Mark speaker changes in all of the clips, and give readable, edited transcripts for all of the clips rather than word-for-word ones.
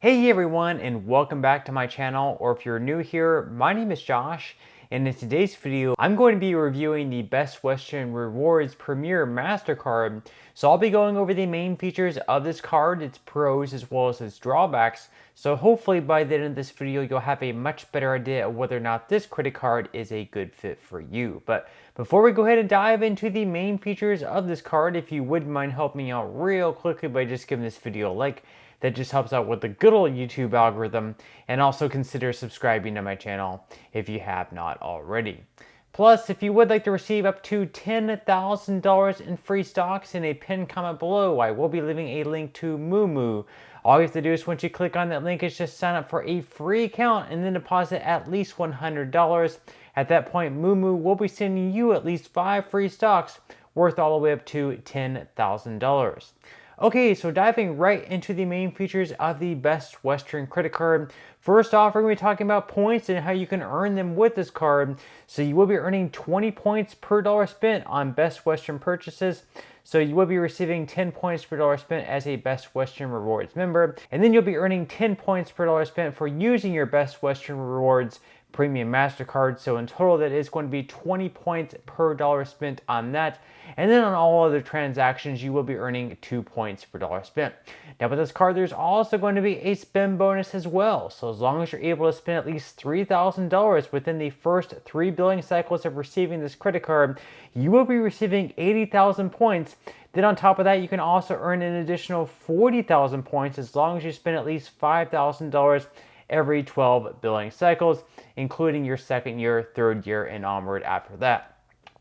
Speaker 1: Hey everyone, and welcome back to my channel, or if you're new here, my name is Josh, and in today's video, I'm going to be reviewing the Best Western Rewards Premier Mastercard. So I'll be going over the main features of this card, its pros as well as its drawbacks. So hopefully by the end of this video, you'll have a much better idea of whether or not this credit card is a good fit for you. But before we go ahead and dive into the main features of this card, if you wouldn't mind helping me out real quickly by just giving this video a like, that just helps out with the good old YouTube algorithm, and also consider subscribing to my channel if you have not already. Plus, if you would like to receive up to $10,000 in free stocks in a pinned comment below, I will be leaving a link to Moomoo. All you have to do is once you click on that link is just sign up for a free account and then deposit at least $100. At that point, Moomoo will be sending you at least 5 free stocks worth all the way up to $10,000. Okay, so diving right into the main features of the Best Western credit card. First off, we're going to be talking about points and how you can earn them with this card. So you will be earning 20 points per dollar spent on Best Western purchases. So you will be receiving 10 points per dollar spent as a Best Western Rewards member. And then you'll be earning 10 points per dollar spent for using your Best Western Rewards Premium Mastercard. So in total, that is going to be 20 points per dollar spent on that. And then on all other transactions, you will be earning 2 points per dollar spent. Now with this card, there's also going to be a spend bonus as well. So as long as you're able to spend at least $3,000 within the first 3 billing cycles of receiving this credit card, you will be receiving 80,000 points. Then on top of that, you can also earn an additional 40,000 points as long as you spend at least $5,000 every 12 billing cycles, including your second year, third year, and onward after that.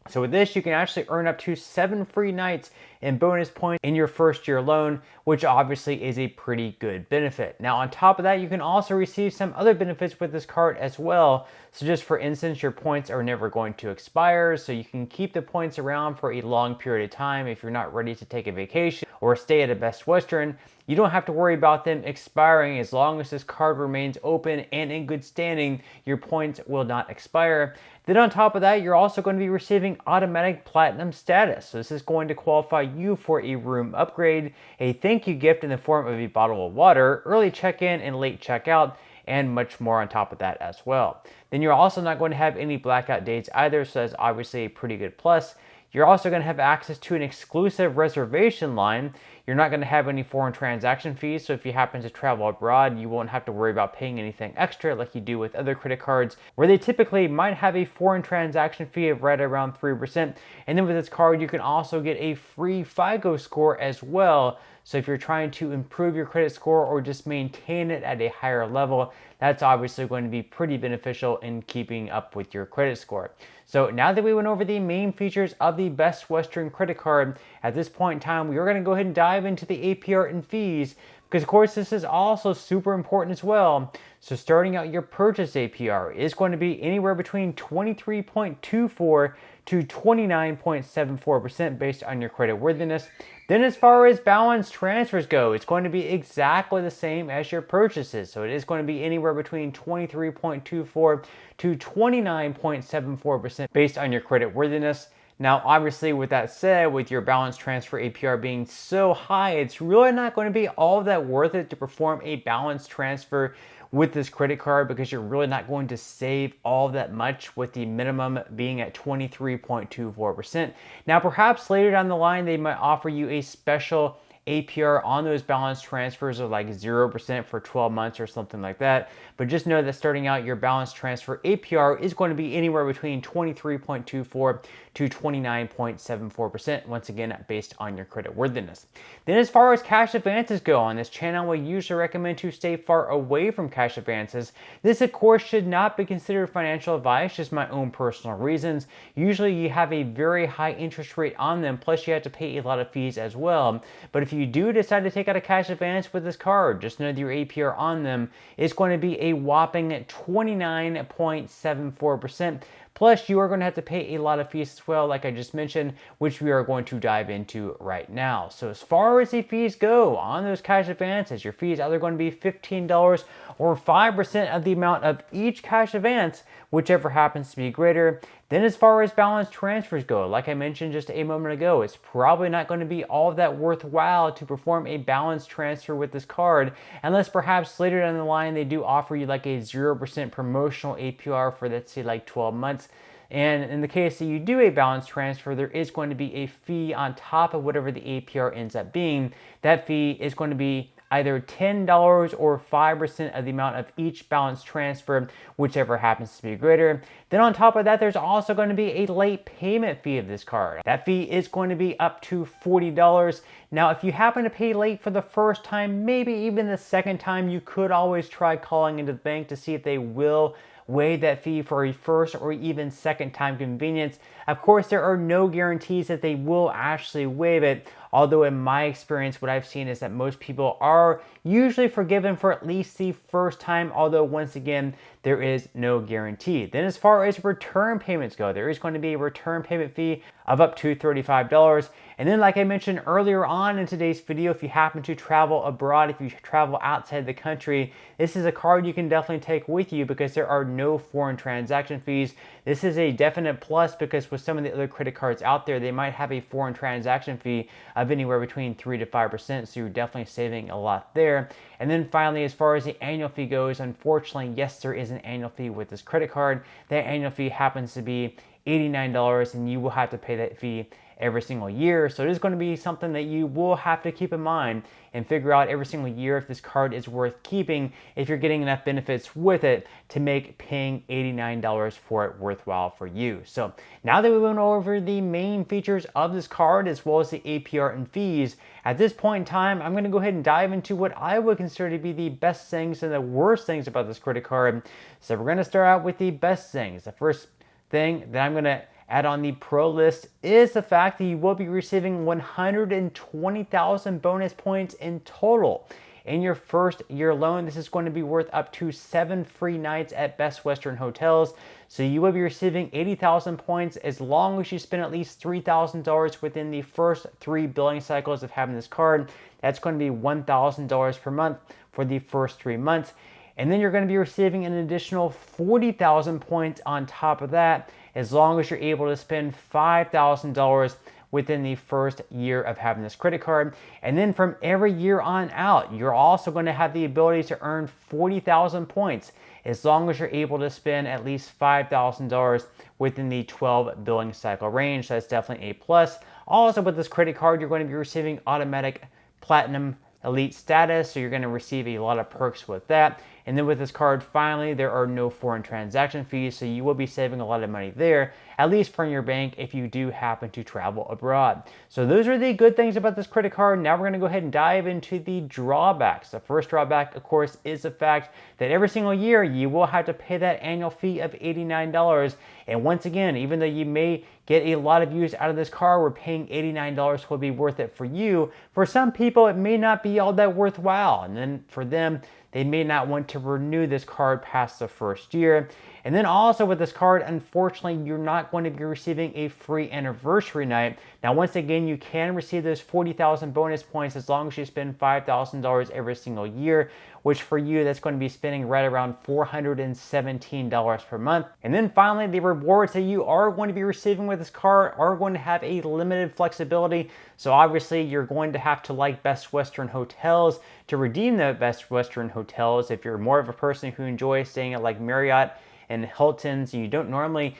Speaker 1: So with this, you can actually earn up to 7 free nights in bonus points in your first year loan, which obviously is a pretty good benefit. Now on top of that, you can also receive some other benefits with this card as well. So just for instance, your points are never going to expire, so you can keep the points around for a long period of time if you're not ready to take a vacation or stay at a Best Western. You don't have to worry about them expiring. As long as this card remains open and in good standing, your points will not expire. Then on top of that, you're also going to be receiving automatic platinum status. So this is going to qualify you for a room upgrade, a thank you gift in the form of a bottle of water, early check-in and late checkout, and much more on top of that as well. Then you're also not going to have any blackout dates either, so that's obviously a pretty good plus. You're also going to have access to an exclusive reservation line. You're not going to have any foreign transaction fees, so if you happen to travel abroad, you won't have to worry about paying anything extra like you do with other credit cards, where they typically might have a foreign transaction fee of right around 3%. And then with this card, you can also get a free FICO score as well. So if you're trying to improve your credit score or just maintain it at a higher level, that's obviously going to be pretty beneficial in keeping up with your credit score. So now that we went over the main features of the Best Western credit card, at this point in time, we are going to go ahead and dive into the APR and fees, because of course this is also super important as well. So starting out, your purchase APR is going to be anywhere between 23.24 to 29.74% based on your credit worthiness. Then as far as balance transfers go, it's going to be exactly the same as your purchases. So it is going to be anywhere between 23.24 to 29.74% based on your credit worthiness. Now, obviously, with that said, with your balance transfer APR being so high, it's really not going to be all that worth it to perform a balance transfer with this credit card, because you're really not going to save all that much with the minimum being at 23.24%. Now, perhaps later down the line, they might offer you a special APR on those balance transfers of like 0% for 12 months or something like that. But just know that starting out, your balance transfer APR is going to be anywhere between 23.24 to 29.74%, once again, based on your credit worthiness. Then as far as cash advances go, on this channel, we usually recommend to stay far away from cash advances. This, of course, should not be considered financial advice, just my own personal reasons. Usually you have a very high interest rate on them, plus you have to pay a lot of fees as well. But if you do decide to take out a cash advance with this card, just know that your APR on them is going to be a whopping 29.74%. Plus, you are going to have to pay a lot of fees as well, like I just mentioned, which we are going to dive into right now. So as far as the fees go on those cash advances, your fees are either going to be $15 or 5% of the amount of each cash advance, whichever happens to be greater. Then as far as balance transfers go, like I mentioned just a moment ago, it's probably not going to be all that worthwhile to perform a balance transfer with this card, unless perhaps later down the line they do offer you like a 0% promotional APR for, let's say, like 12 months. And in the case that you do a balance transfer, there is going to be a fee on top of whatever the APR ends up being. That fee is going to be either $10 or 5% of the amount of each balance transfer, whichever happens to be greater. Then on top of that, there's also going to be a late payment fee of this card. That fee is going to be up to $40. Now, if you happen to pay late for the first time, maybe even the second time, you could always try calling into the bank to see if they will waive that fee for a first or even second time convenience. Of course, there are no guarantees that they will actually waive it, although in my experience, what I've seen is that most people are usually forgiven for at least the first time, although once again, there is no guarantee. Then as far as return payments go, there is going to be a return payment fee of up to $35. And then like I mentioned earlier on in today's video, if you happen to travel abroad, if you travel outside the country, this is a card you can definitely take with you because there are no foreign transaction fees. This is a definite plus because with some of the other credit cards out there, they might have a foreign transaction fee of anywhere between 3 to 5%, so you're definitely saving a lot there. And then finally, as far as the annual fee goes, unfortunately, yes, there is an annual fee with this credit card. That annual fee happens to be $89, and you will have to pay that fee every single year. So it is going to be something that you will have to keep in mind and figure out every single year if this card is worth keeping, if you're getting enough benefits with it to make paying $89 for it worthwhile for you. So now that we went over the main features of this card as well as the APR and fees, at this point in time, I'm going to go ahead and dive into what I would consider to be the best things and the worst things about this credit card. So we're going to start out with the best things. The first thing that I'm going to add on the pro list is the fact that you will be receiving 120,000 bonus points in total. In your first year alone, this is going to be worth up to 7 free nights at Best Western hotels. So you will be receiving 80,000 points as long as you spend at least $3,000 within the first 3 billing cycles of having this card. That's going to be $1,000 per month for the first 3 months. And then you're going to be receiving an additional 40,000 points on top of that as long as you're able to spend $5,000 within the first year of having this credit card. And then from every year on out, you're also going to have the ability to earn 40,000 points as long as you're able to spend at least $5,000 within the 12 billing cycle range. So that's definitely a plus. Also with this credit card, you're going to be receiving automatic platinum elite status, so you're going to receive a lot of perks with that. And then with this card, finally, there are no foreign transaction fees, so you will be saving a lot of money there, at least from your bank if you do happen to travel abroad. So those are the good things about this credit card. Now we're going to go ahead and dive into the drawbacks. The first drawback, of course, is the fact that every single year you will have to pay that annual fee of $89. And once again, even though you may get a lot of use out of this card, where paying $89 will be worth it for you, for some people it may not be all that worthwhile. And then for them, they may not want to renew this card past the first year. And then also with this card, unfortunately, you're not going to be receiving a free anniversary night. Now, once again, you can receive those 40,000 bonus points as long as you spend $5,000 every single year, which for you, that's going to be spending right around $417 per month. And then finally, the rewards that you are going to be receiving with this card are going to have a limited flexibility. So obviously, you're going to have to like Best Western hotels to redeem the Best Western hotels. If you're more of a person who enjoys staying at like Marriott and Hilton's, and you don't normally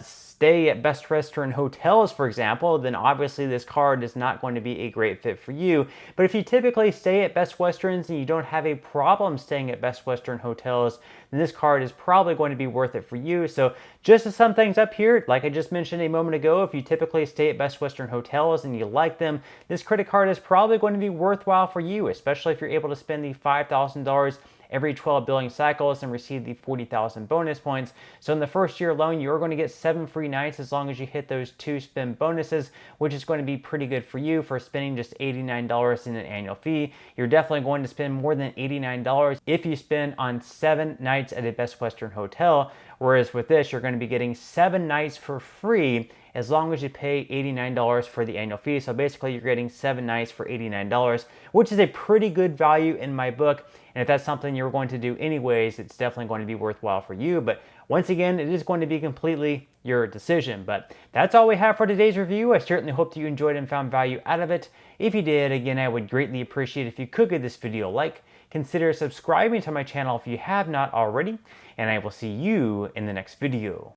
Speaker 1: stay at Best Western hotels, for example, then obviously this card is not going to be a great fit for you. But if you typically stay at Best Westerns and you don't have a problem staying at Best Western hotels, then this card is probably going to be worth it for you. So just to sum things up here, like I just mentioned a moment ago, if you typically stay at Best Western hotels and you like them, this credit card is probably going to be worthwhile for you, especially if you're able to spend the $5,000 every 12 billing cycles and receive the 40,000 bonus points. So in the first year alone, you're going to get 7 free nights as long as you hit those 2 spend bonuses, which is going to be pretty good for you for spending just $89 in an annual fee. You're definitely going to spend more than $89 if you spend on 7 nights at a Best Western hotel, whereas with this, you're going to be getting 7 nights for free as long as you pay $89 for the annual fee. So basically you're getting 7 nights for $89, which is a pretty good value in my book. And if that's something you're going to do anyways, it's definitely going to be worthwhile for you. But once again, it is going to be completely your decision. But that's all we have for today's review. I certainly hope that you enjoyed and found value out of it. If you did, again, I would greatly appreciate if you could give this video a like. Consider subscribing to my channel if you have not already, and I will see you in the next video.